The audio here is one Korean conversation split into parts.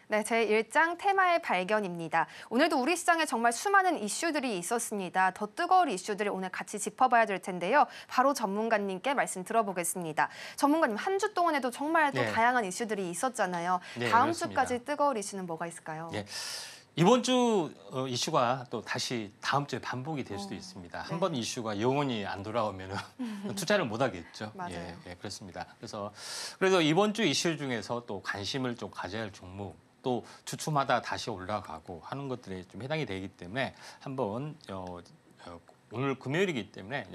네, 제1장 테마의 발견입니다. 오늘도 우리 시장에 정말 수많은 이슈들이 있었습니다. 더 뜨거운 이슈들을 오늘 같이 짚어봐야 될 텐데요. 바로 전문가님께 말씀 들어보겠습니다. 전문가님, 한 주 동안에도 정말 또 다양한 이슈들이 있었잖아요. 다음 그렇습니다. 주까지 뜨거운 이슈는 뭐가 있을까요? 이번 주 이슈가 또 다시 다음 주에 반복이 될 수도 있습니다. 한 번 이슈가 영원히 안 돌아오면 투자를 못 하겠죠. 맞아요. 그렇습니다. 그래서 이번 주 이슈 중에서 또 관심을 좀 가져야 할 종목, 또 주춤하다 다시 올라가고 하는 것들에 좀 해당이 되기 때문에 한번 오늘 금요일이기 때문에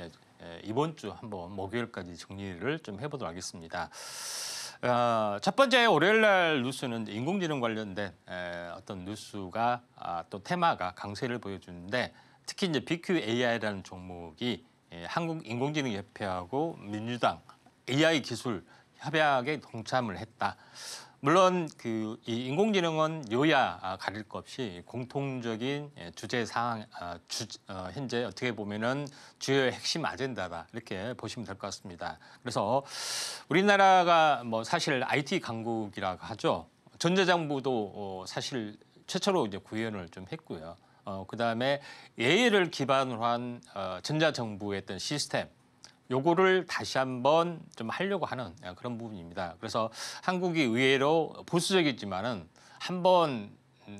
이번 주 한번 목요일까지 정리를 좀 해보도록 하겠습니다. 첫 번째 월요일 날 뉴스는 인공지능 관련된 어떤 뉴스가 또 테마가 강세를 보여주는데, 특히 이제 BQAI라는 종목이 한국 인공지능 협회하고 민주당 AI 기술 협약에 동참을 했다. 물론 이 인공지능은 여야 가릴 것 없이 공통적인 주제 사항, 현재 어떻게 보면은 주요 핵심 아젠다다, 이렇게 보시면 될 것 같습니다. 그래서 우리나라가 뭐 사실 IT 강국이라고 하죠. 전자정부도 사실 최초로 이제 구현을 좀 했고요. 그다음에 AI를 기반으로 한 전자정부의 어떤 시스템, 요거를 다시 한번 좀 하려고 하는 그런 부분입니다. 그래서 한국이 의외로 보수적이지만은 한번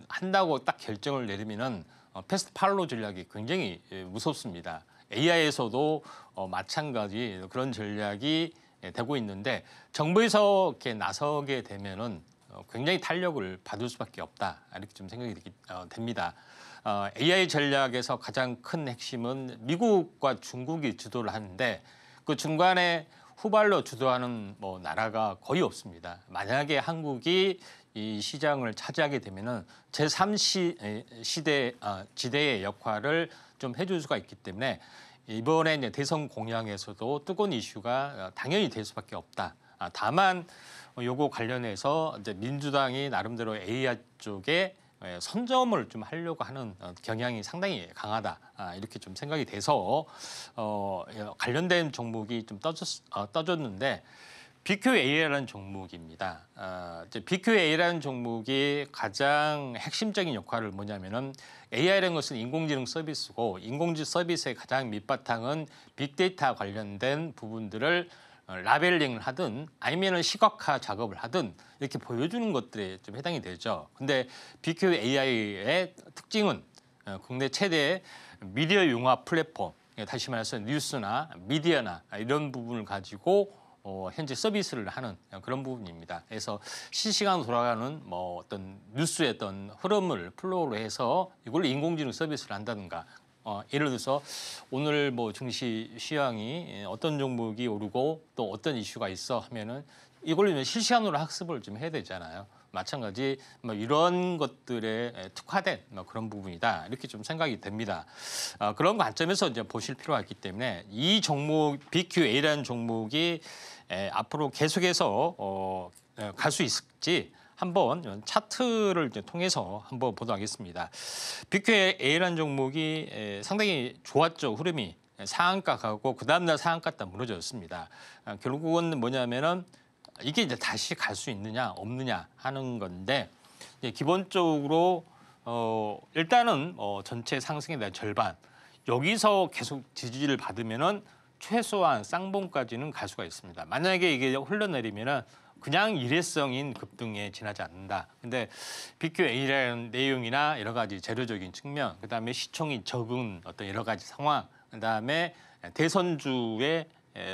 한다고 딱 결정을 내리면은 패스트 팔로우 전략이 굉장히 무섭습니다. AI에서도 마찬가지 그런 전략이 되고 있는데, 정부에서 이렇게 나서게 되면은 굉장히 탄력을 받을 수밖에 없다, 이렇게 좀 생각이 됩니다. AI 전략에서 가장 큰 핵심은 미국과 중국이 주도를 하는데, 그 중간에 후발로 주도하는 뭐 나라가 거의 없습니다. 만약에 한국이 이 시장을 차지하게 되면은 지대의 역할을 좀 해줄 수가 있기 때문에 이번에 이제 대선 공약에서도 뜨거운 이슈가 당연히 될 수밖에 없다. 다만 요거 관련해서 이제 민주당이 나름대로 AI 쪽에 선점을 좀 하려고 하는 경향이 상당히 강하다, 이렇게 좀 생각이 돼서 관련된 종목이 좀 떠졌는데, BQAI라는 종목입니다. BQAI라는 종목이 가장 핵심적인 역할을 뭐냐면은, AI라는 것은 인공지능 서비스고, 인공지능 서비스의 가장 밑바탕은 빅데이터 관련된 부분들을 라벨링을 하든 아니면은 시각화 작업을 하든 이렇게 보여주는 것들에 좀 해당이 되죠. 근데 BQAI의 특징은 국내 최대 미디어 융합 플랫폼, 다시 말해서 뉴스나 미디어나 이런 부분을 가지고 현재 서비스를 하는 그런 부분입니다. 그래서 실시간으로 돌아가는 뭐 어떤 뉴스의 어떤 흐름을 플로우로 해서 이걸 인공지능 서비스를 한다든가, 예를 들어서 오늘 뭐 증시 시황이 어떤 종목이 오르고 또 어떤 이슈가 있어 하면은 이걸 실시간으로 학습을 좀 해야 되잖아요. 마찬가지 뭐 이런 것들에 특화된 그런 부분이다, 이렇게 좀 생각이 됩니다. 그런 관점에서 이제 보실 필요가 있기 때문에 이 종목 BQA라는 종목이 앞으로 계속해서 갈 수 있을지 한번 차트를 이제 통해서 한번 보도록 하겠습니다. BQA라는 종목이 상당히 좋았죠. 흐름이 상한가 가고 그 다음날 상한가 딱 무너졌습니다. 결국은 뭐냐면은 이게 이제 다시 갈 수 있느냐 없느냐 하는 건데, 기본적으로 일단은 전체 상승에 대한 절반, 여기서 계속 지지를 받으면은 최소한 쌍봉까지는 갈 수가 있습니다. 만약에 이게 흘러내리면은 그냥 일회성인 급등에 지나지 않는다. 근데 BQA라는 내용이나 여러 가지 재료적인 측면, 그다음에 시총이 적은 어떤 여러 가지 상황, 그다음에 대선주의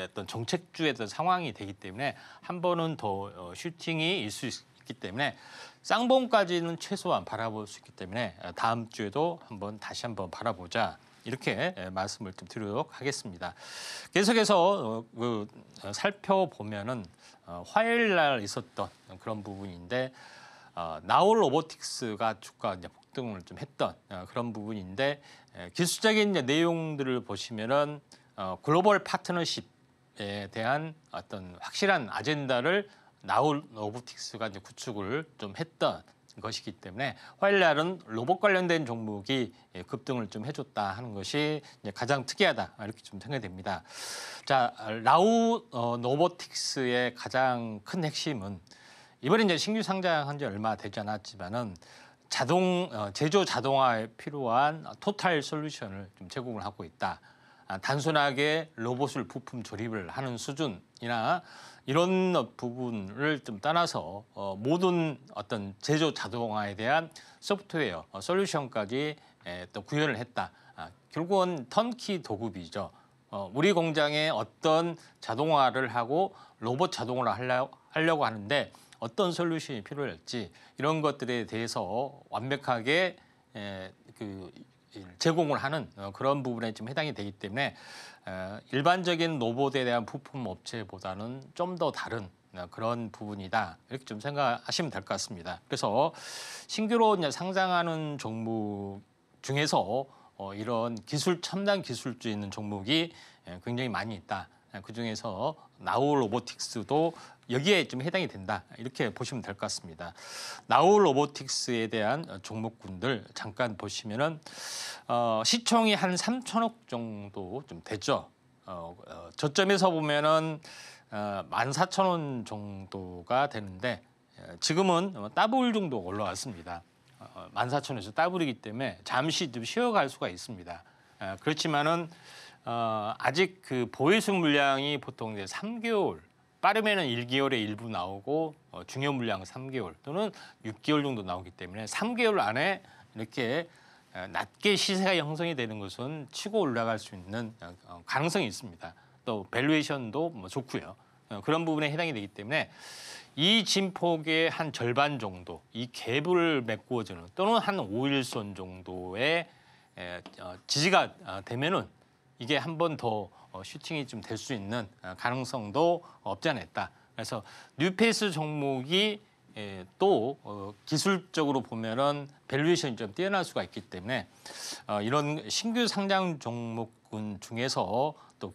어떤 정책주의 어떤 상황이 되기 때문에 한 번은 더 슈팅이 있을 수 있기 때문에 쌍봉까지는 최소한 바라볼 수 있기 때문에 다음 주에도 다시 한번 바라보자, 이렇게 말씀을 좀 드리도록 하겠습니다. 계속해서 살펴보면은 화요일 날 있었던 그런 부분인데, 나우 로보틱스가 주가 이제 폭등을 좀 했던 그런 부분인데, 기술적인 이제 내용들을 보시면은 글로벌 파트너십에 대한 어떤 확실한 아젠다를 나우 로보틱스가 이제 구축을 좀 했던 것이기 때문에 화요일 날은 로봇 관련된 종목이 급등을 좀 해줬다 하는 것이 이제 가장 특이하다, 이렇게 좀 생각이 됩니다. 자, 나우 로보틱스의 가장 큰 핵심은 이번에 이제 신규 상장한 지 얼마 되지 않았지만은 제조 자동화에 필요한 토탈 솔루션을 좀 제공을 하고 있다. 단순하게 로봇을 부품 조립을 하는 수준이나 이런 부분을 좀 떠나서 모든 어떤 제조 자동화에 대한 소프트웨어 솔루션까지 또 구현을 했다. 결국은 턴키 도급이죠. 우리 공장에 어떤 자동화를 하고 로봇 자동화를 하려고 하는데 어떤 솔루션이 필요할지 이런 것들에 대해서 완벽하게 제공을 하는 그런 부분에 좀 해당이 되기 때문에 일반적인 로봇에 대한 부품 업체보다는 좀 더 다른 그런 부분이다. 이렇게 좀 생각하시면 될 것 같습니다. 그래서 신규로 이제 상장하는 종목 중에서 이런 첨단 기술주 있는 종목이 굉장히 많이 있다. 그중에서 나우 로보틱스도 여기에 좀 해당이 된다. 이렇게 보시면 될 것 같습니다. 나우 로보틱스에 대한 종목군들 잠깐 보시면은 시총이 한 3천억 정도 좀 되죠. 저점에서 보면은 14,000원 정도가 되는데 지금은 더블 정도 올라왔습니다. 14,000원에서 더블이기 때문에 잠시 좀 쉬어갈 수가 있습니다. 그렇지만은 아직 그 보유수 물량이 보통 이제 3개월, 빠르면은 1개월에 일부 나오고 중요 물량 3개월 또는 6개월 정도 나오기 때문에 3개월 안에 이렇게 낮게 시세가 형성이 되는 것은 치고 올라갈 수 있는 가능성이 있습니다. 또 밸류에이션도 뭐 좋고요. 그런 부분에 해당이 되기 때문에 이 진폭의 한 절반 정도, 이 갭을 메꾸어주는 또는 한 5일선 정도의 지지가 되면은 이게 한 번 더 슈팅이 좀 될 수 있는 가능성도 없지 않아 있다. 그래서 뉴페이스 종목이 또 기술적으로 보면은 밸류에이션이 좀 뛰어날 수가 있기 때문에 이런 신규 상장 종목군 중에서 또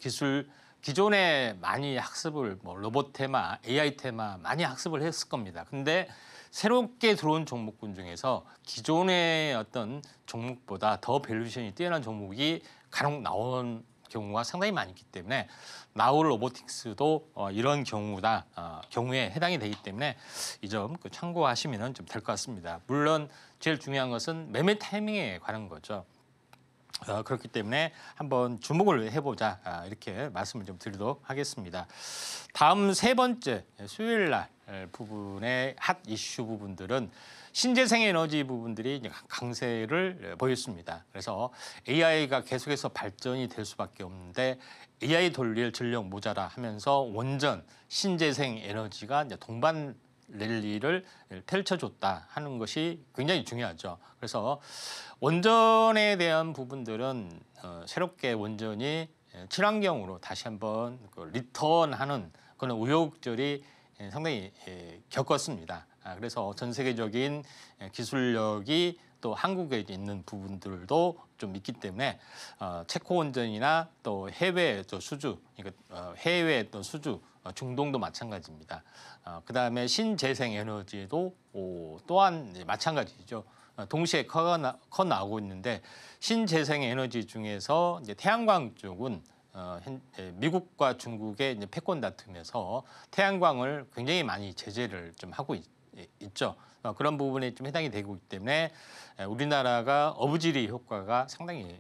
기존에 많이 학습을 로봇 테마, AI 테마 많이 학습을 했을 겁니다. 근데 새롭게 들어온 종목군 중에서 기존의 어떤 종목보다 더 밸류에이션이 뛰어난 종목이 간혹 나온 경우가 상당히 많이 있기 때문에 나우 로보틱스도 이런 경우에 해당이 되기 때문에 이 점 참고하시면 좀 될 것 같습니다. 물론 제일 중요한 것은 매매 타이밍에 관한 거죠. 그렇기 때문에 한번 주목을 해보자 이렇게 말씀을 좀 드리도록 하겠습니다. 다음 세 번째 수요일 날 부분의 핫 이슈 부분들은 신재생 에너지 부분들이 이제 강세를 보였습니다. 그래서 AI가 계속해서 발전이 될 수밖에 없는데 AI 돌릴 전력 모자라 하면서 원전 신재생 에너지가 이제 동반 랠리를 펼쳐줬다 하는 것이 굉장히 중요하죠. 그래서 원전에 대한 부분들은 새롭게 원전이 친환경으로 다시 한번 리턴하는 그런 우여곡절이 상당히 겪었습니다. 그래서 전 세계적인 기술력이 또 한국에 있는 부분들도 좀 있기 때문에 체코 원전이나 또 해외 또 수주, 그러니까 해외 또 수주, 중동도 마찬가지입니다. 그다음에 신재생 에너지도 또한 마찬가지죠. 동시에 커 나오고 있는데 신재생 에너지 중에서 이제 태양광 쪽은 미국과 중국의 이제 패권 다툼에서 태양광을 굉장히 많이 제재를 좀 하고 있죠. 그런 부분에 좀 해당이 되고 있기 때문에 우리나라가 어부지리 효과가 상당히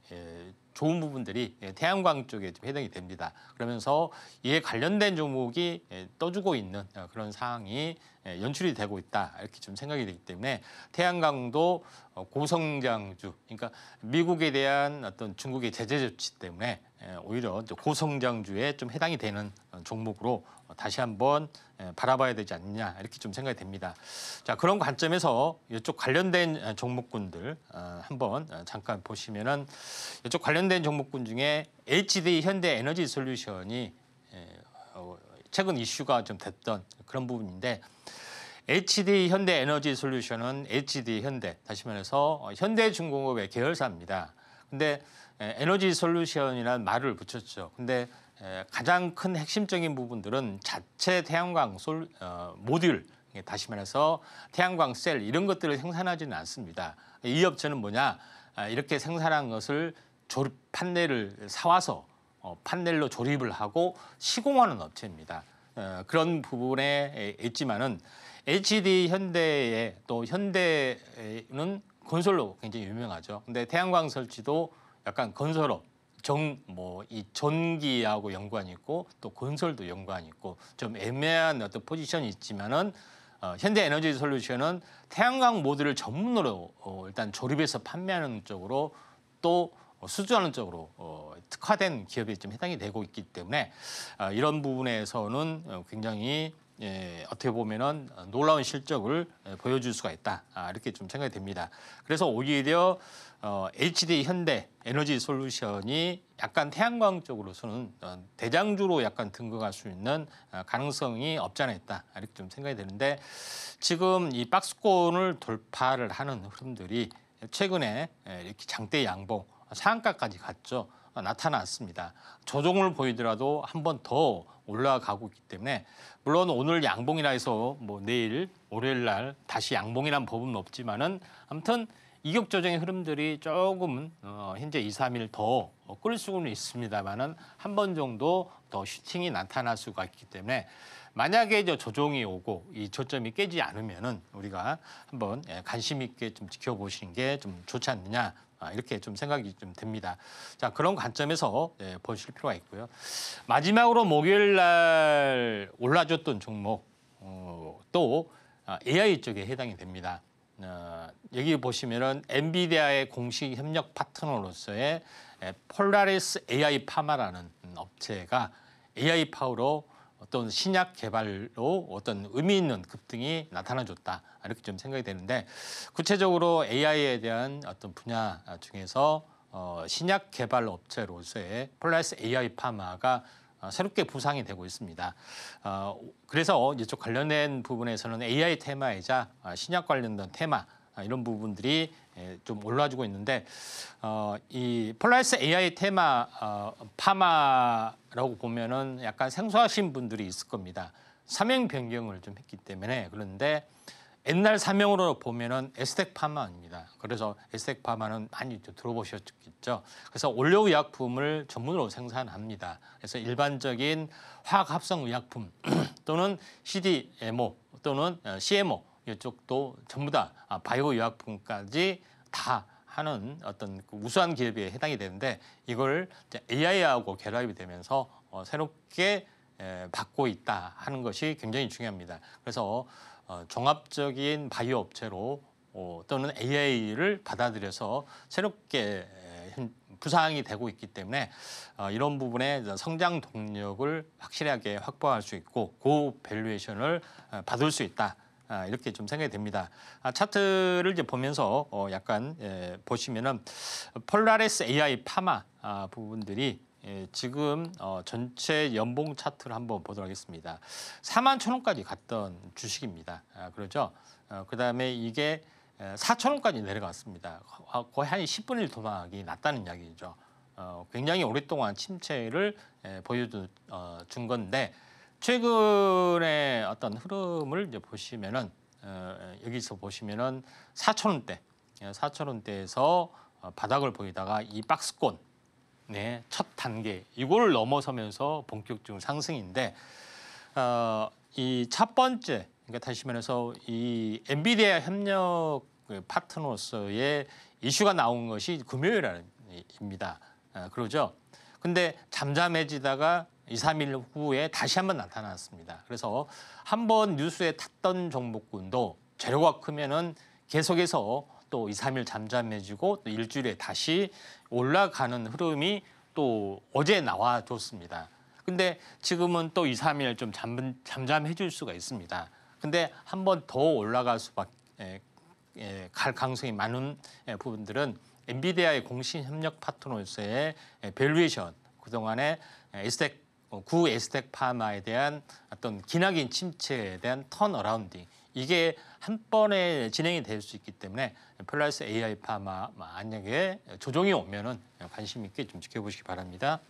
좋은 부분들이 태양광 쪽에 좀 해당이 됩니다. 그러면서 이에 관련된 종목이 떠주고 있는 그런 상황이 연출이 되고 있다 이렇게 좀 생각이 되기 때문에 태양광도 고성장주, 그러니까 미국에 대한 어떤 중국의 제재 조치 때문에 오히려 고성장주에 좀 해당이 되는 종목으로 다시 한번 바라봐야 되지 않느냐 이렇게 좀 생각이 됩니다. 자, 그런 관점에서 이쪽 관련된 종목군들 한번 잠깐 보시면은 이쪽 관련된 종목군 중에 HD 현대에너지솔루션이 최근 이슈가 좀 됐던 그런 부분인데 HD 현대에너지솔루션은 HD 현대, 다시 말해서 현대중공업의 계열사입니다. 근데 에너지솔루션이라는 말을 붙였죠. 근데 가장 큰 핵심적인 부분들은 자체 태양광 모듈, 다시 말해서 태양광 셀 이런 것들을 생산하지는 않습니다. 이 업체는 뭐냐? 이렇게 생산한 것을 판넬을 사와서 판넬로 조립을 하고 시공하는 업체입니다. 그런 부분에 있지만은 HD 현대에 또 현대는 건설로 굉장히 유명하죠. 근데 태양광 설치도 약간 건설업 이 전기하고 연관이 있고 또 건설도 연관이 있고 좀 애매한 어떤 포지션이 있지만은 현대에너지솔루션은 태양광 모듈을 전문으로 일단 조립해서 판매하는 쪽으로 또 수주하는 쪽으로 특화된 기업에 좀 해당이 되고 있기 때문에 이런 부분에서는 굉장히 어떻게 보면은 놀라운 실적을 보여줄 수가 있다. 이렇게 좀 생각이 됩니다. 그래서 오히려 HD 현대 에너지 솔루션이 약간 태양광 쪽으로서는 대장주로 약간 등극할 수 있는 가능성이 없지 않아 있다. 이렇게 좀 생각이 되는데 지금 이 박스권을 돌파를 하는 흐름들이 최근에 이렇게 장대 양봉 상한가까지 갔죠. 나타났습니다. 조정을 보이더라도 한 번 더 올라가고 있기 때문에 물론 오늘 양봉이라 해서 뭐 내일 월요일 날 다시 양봉이란 법은 없지만은 아무튼 이격 조정의 흐름들이 조금은 현재 2, 3일 더 끌 수는 있습니다만은 한 번 정도 더 슈팅이 나타날 수가 있기 때문에 만약에 조정이 오고 이 저점이 깨지 않으면은 우리가 한번 관심 있게 좀 지켜보시는 게 좀 좋지 않느냐. 이렇게 좀 생각이 좀 됩니다. 자, 그런 관점에서 보실 필요가 있고요. 마지막으로 목요일 날 올라줬던 종목 또 AI 쪽에 해당이 됩니다. 여기 보시면은 엔비디아의 공식 협력 파트너로서의 폴라리스 AI 파마라는 업체가 AI 파워로 어떤 신약 개발로 어떤 의미 있는 급등이 나타나줬다. 이렇게 좀 생각이 되는데 구체적으로 AI에 대한 어떤 분야 중에서 신약 개발 업체로서의 폴라리스 AI 파마가 새롭게 부상이 되고 있습니다. 그래서 이쪽 관련된 부분에서는 AI 테마이자 신약 관련된 테마 이런 부분들이 좀 올라주고 있는데 이 폴라리스 AI 테마 파마라고 보면은 약간 생소하신 분들이 있을 겁니다. 사명 변경을 좀 했기 때문에 그런데 옛날 사명으로 보면은 에스텍 파마입니다. 그래서 에스텍 파마는 많이 들어보셨겠죠. 그래서 올효의약품을 전문으로 생산합니다. 그래서 일반적인 화학합성 의약품 또는 CDMO 또는 CMO 이쪽도 전부 다 바이오 의약품까지 다 하는 어떤 우수한 기업에 해당이 되는데 이걸 AI하고 결합이 되면서 새롭게 받고 있다 하는 것이 굉장히 중요합니다. 그래서 종합적인 바이오 업체로 또는 AI를 받아들여서 새롭게 부상이 되고 있기 때문에 이런 부분에 성장 동력을 확실하게 확보할 수 있고 고밸류에이션을 받을 수 있다. 이렇게 좀 생각이 됩니다. 차트를 이제 보면서 약간 보시면은 폴라리스 AI 파마 부분들이 지금 전체 연봉 차트를 한번 보도록 하겠습니다. 41,000원까지 갔던 주식입니다. 그렇죠? 그다음에 이게 4,000원까지 내려갔습니다. 거의 한 10분의 1 도막이 났다는 이야기죠. 굉장히 오랫동안 침체를 보여준 건데 최근에 어떤 흐름을 이제 보시면은 여기서 보시면은 4,000원대에서 바닥을 보이다가 이 박스권 첫 단계 이걸 넘어서면서 본격적인 상승인데 이 첫 번째 그러니까 다시 말해서 이 엔비디아 협력 파트너로서의 이슈가 나온 것이 금요일입니다. 그러죠. 근데 잠잠해지다가 2, 3일 후에 다시 한번 나타났습니다. 그래서 한번 뉴스에 탔던 종목군도 재료가 크면은 계속해서 또 2, 3일 잠잠해지고 또 일주일에 다시 올라가는 흐름이 또 어제 나와줬습니다. 근데 지금은 또 2, 3일 좀 잠잠해질 수가 있습니다. 근데 한번 더 올라갈 수밖에 갈 가능성이 많은 부분들은 엔비디아의 공식 협력 파트너로서의 밸류에이션 그동안에 구 에스텍 파마에 대한 어떤 기나긴 침체에 대한 턴어라운딩 이게 한 번에 진행이 될 수 있기 때문에 폴라리스 AI 파마 만약에 조정이 오면은 관심 있게 좀 지켜보시기 바랍니다.